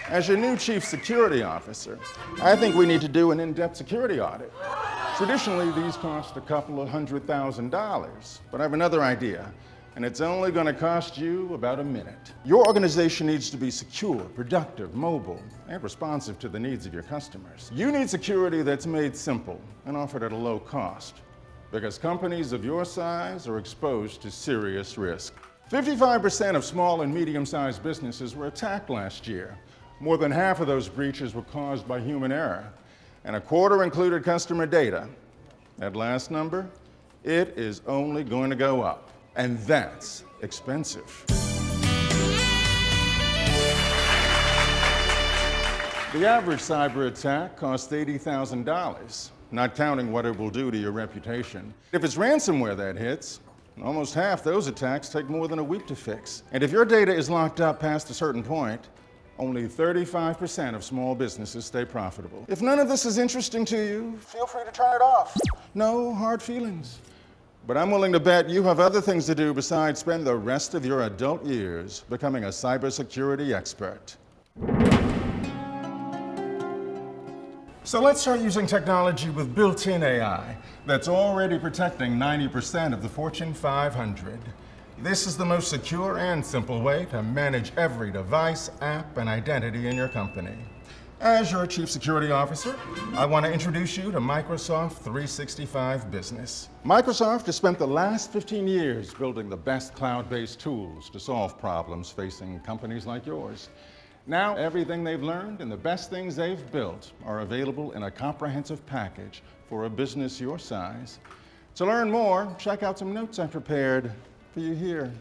As your new Chief Security Officer, I think we need to do an in-depth security audit. Traditionally, these cost a couple of $100,000, but I have another idea, and it's only going to cost you about a minute. Your organization needs to be secure, productive, mobile, and responsive to the needs of your customers. You need security that's made simple and offered at a low cost, because companies of your size are exposed to serious risk. 55% of small and medium-sized businesses were attacked last year. More than half of those breaches were caused by human error, and a quarter included customer data. That last number, it is only going to go up, and that's expensive. The average cyber attack costs $80,000, not counting what it will do to your reputation. If it's ransomware that hits, almost half those attacks take more than a week to fix. And if your data is locked up past a certain point, only 35% of small businesses stay profitable. If none of this is interesting to you, feel free to turn it off. No hard feelings. But I'm willing to bet you have other things to do besides spend the rest of your adult years becoming a cybersecurity expert. So let's start using technology with built-in AI that's already protecting 90% of the Fortune 500. This is the most secure and simple way to manage every device, app, and identity in your company. As your Chief Security Officer, I want to introduce you to Microsoft 365 Business. Microsoft has spent the last 15 years building the best cloud-based tools to solve problems facing companies like yours. Now, everything they've learned and the best things they've built are available in a comprehensive package for a business your size. To learn more, check out some notes I prepared for you here.